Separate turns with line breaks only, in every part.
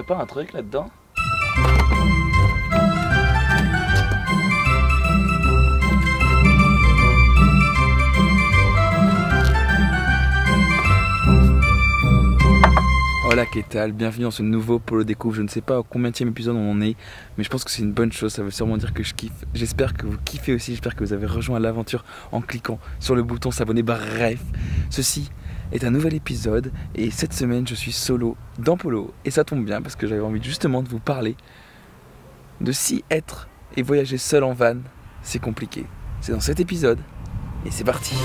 pas un truc là-dedans? Hola, qu'est-ce que bienvenue dans ce nouveau Polo Découvre. Je ne sais pas combienième épisode on en est, mais je pense que c'est une bonne chose, ça veut sûrement dire que je kiffe. J'espère que vous kiffez aussi, j'espère que vous avez rejoint l'aventure en cliquant sur le bouton s'abonner. Bref, ceci est un nouvel épisode et cette semaine je suis solo dans Polo. Et ça tombe bien parce que j'avais envie justement de vous parler de si être et voyager seul en van, c'est compliqué. C'est dans cet épisode et c'est parti.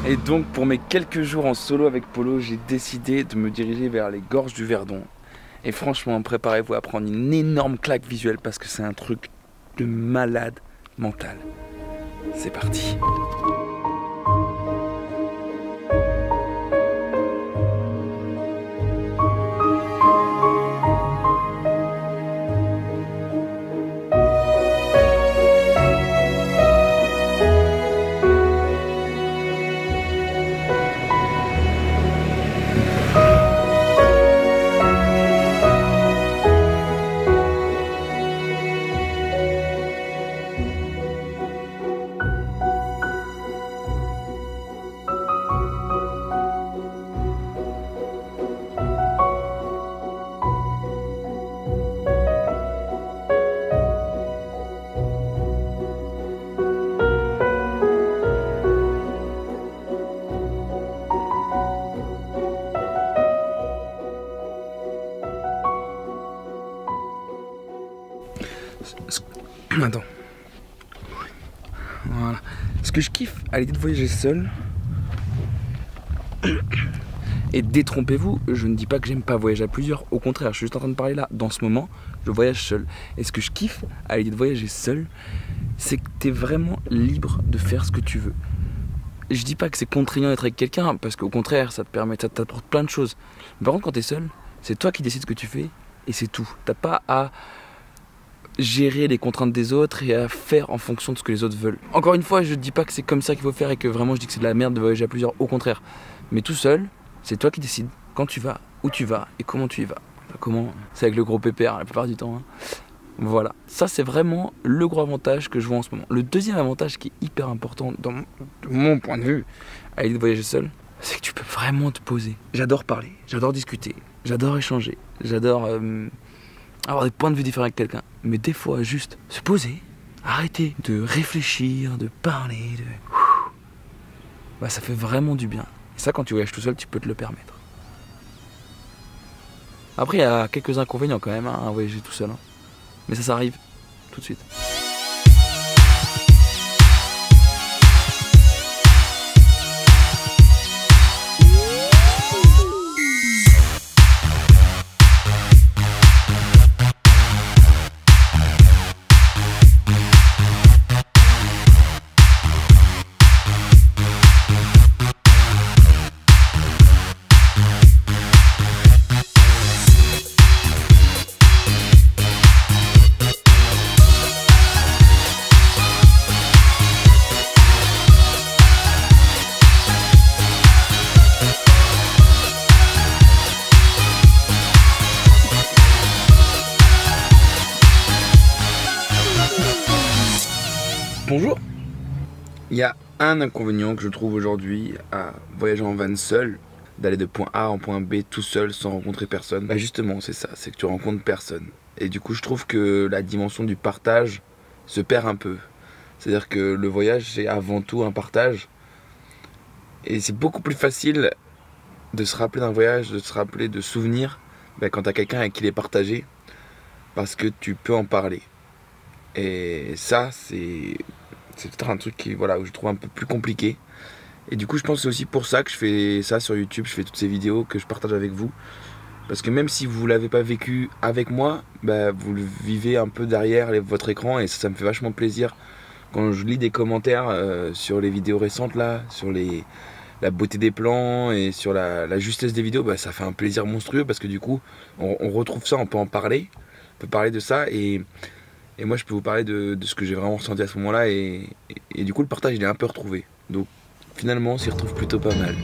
Et donc pour mes quelques jours en solo avec Polo, j'ai décidé de me diriger vers les gorges du Verdon. Et franchement, préparez-vous à prendre une énorme claque visuelle parce que c'est un truc de malade mental. C'est parti. Attends. Voilà. Ce que je kiffe à l'idée de voyager seul, et détrompez-vous, je ne dis pas que j'aime pas voyager à plusieurs, au contraire, je suis juste en train de parler là, dans ce moment, je voyage seul. Et ce que je kiffe à l'idée de voyager seul, c'est que tu es vraiment libre de faire ce que tu veux. Je dis pas que c'est contraignant d'être avec quelqu'un, parce qu'au contraire, ça te permet, ça t'apporte plein de choses. Mais par contre, quand tu es seul, c'est toi qui décides ce que tu fais, et c'est tout. T'as pas à gérer les contraintes des autres et à faire en fonction de ce que les autres veulent. Encore une fois, je dis pas que c'est comme ça qu'il faut faire et que vraiment je dis que c'est de la merde de voyager à plusieurs, au contraire. Mais tout seul, c'est toi qui décides quand tu vas, où tu vas et comment tu y vas. Enfin, comment? C'est avec le gros pépère la plupart du temps. Hein. Voilà, ça c'est vraiment le gros avantage que je vois en ce moment. Le deuxième avantage qui est hyper important de mon point de vue à l'idée de voyager seul, c'est que tu peux vraiment te poser. J'adore parler, j'adore discuter, j'adore échanger, j'adore avoir des points de vue différents avec quelqu'un. Mais des fois, juste se poser, arrêter de réfléchir, de parler, bah, ça fait vraiment du bien. Et ça, quand tu voyages tout seul, tu peux te le permettre. Après, il y a quelques inconvénients quand même hein, à voyager tout seul. Hein. Mais ça arrive tout de suite. Bonjour. Il y a un inconvénient que je trouve aujourd'hui à voyager en van seul, d'aller de point A en point B tout seul sans rencontrer personne. Bah justement c'est ça, c'est que tu rencontres personne. Et du coup je trouve que la dimension du partage se perd un peu. C'est-à-dire que le voyage c'est avant tout un partage. Et c'est beaucoup plus facile de se rappeler d'un voyage, de se rappeler de souvenirs quand t'as quelqu'un avec qui les partager. Parce que tu peux en parler. Et ça c'est peut-être un truc qui, voilà, où je trouve un peu plus compliqué. Et du coup je pense que c'est aussi pour ça que je fais ça sur YouTube, je fais toutes ces vidéos que je partage avec vous. Parce que même si vous ne l'avez pas vécu avec moi, vous le vivez un peu derrière votre écran. Et ça me fait vachement plaisir quand je lis des commentaires sur les vidéos récentes là, sur la beauté des plans et sur la justesse des vidéos. Ça fait un plaisir monstrueux parce que du coup on retrouve ça, on peut en parler. On peut parler de ça et moi je peux vous parler de ce que j'ai vraiment ressenti à ce moment là et du coup le partage il est un peu retrouvé. Donc finalement on s'y retrouve plutôt pas mal.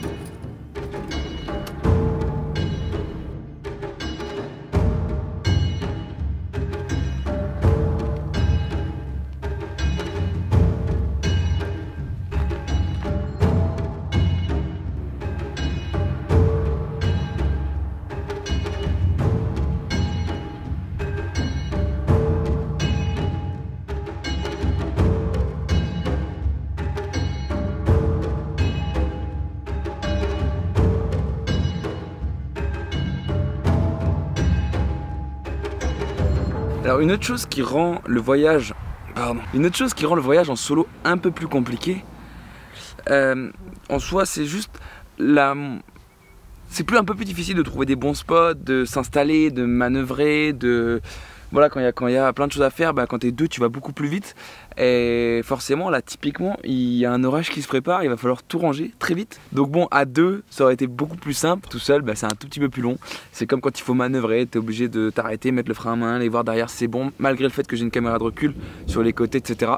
Alors une autre chose qui rend le voyage en solo un peu plus compliqué, en soi c'est juste c'est un peu plus difficile de trouver des bons spots, de s'installer, de manœuvrer, voilà, quand il y a plein de choses à faire, quand t'es deux tu vas beaucoup plus vite. Et forcément là typiquement il y a un orage qui se prépare, il va falloir tout ranger très vite. Donc bon, à deux ça aurait été beaucoup plus simple, tout seul c'est un tout petit peu plus long. C'est comme quand il faut manœuvrer, t'es obligé de t'arrêter, mettre le frein à main, aller voir derrière si c'est bon, malgré le fait que j'ai une caméra de recul sur les côtés etc.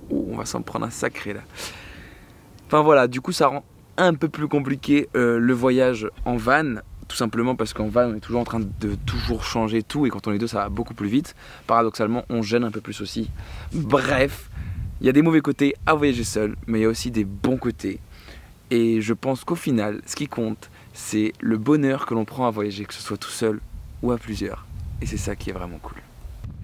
Oh, on va s'en prendre un sacré là. Enfin voilà, du coup ça rend un peu plus compliqué le voyage en van. Tout simplement parce qu'en van on est toujours en train de toujours changer tout et quand on est deux ça va beaucoup plus vite. Paradoxalement on gêne un peu plus aussi. Bref, il y a des mauvais côtés à voyager seul, mais il y a aussi des bons côtés. Et je pense qu'au final ce qui compte c'est le bonheur que l'on prend à voyager, que ce soit tout seul ou à plusieurs. Et c'est ça qui est vraiment cool.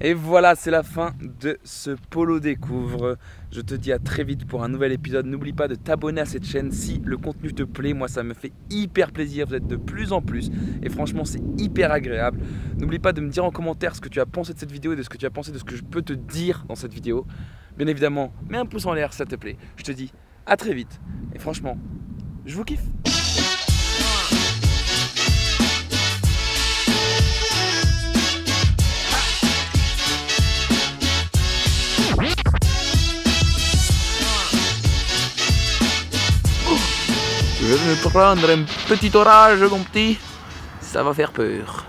Et voilà, c'est la fin de ce Polo Découvre. Je te dis à très vite pour un nouvel épisode. N'oublie pas de t'abonner à cette chaîne si le contenu te plaît. Moi, ça me fait hyper plaisir. Vous êtes de plus en plus. Et franchement, c'est hyper agréable. N'oublie pas de me dire en commentaire ce que tu as pensé de cette vidéo et de ce que tu as pensé de ce que je peux te dire dans cette vidéo. Bien évidemment, mets un pouce en l'air si ça te plaît. Je te dis à très vite. Et franchement, je vous kiffe. Je vais me prendre un petit orage, mon petit. Ça va faire peur.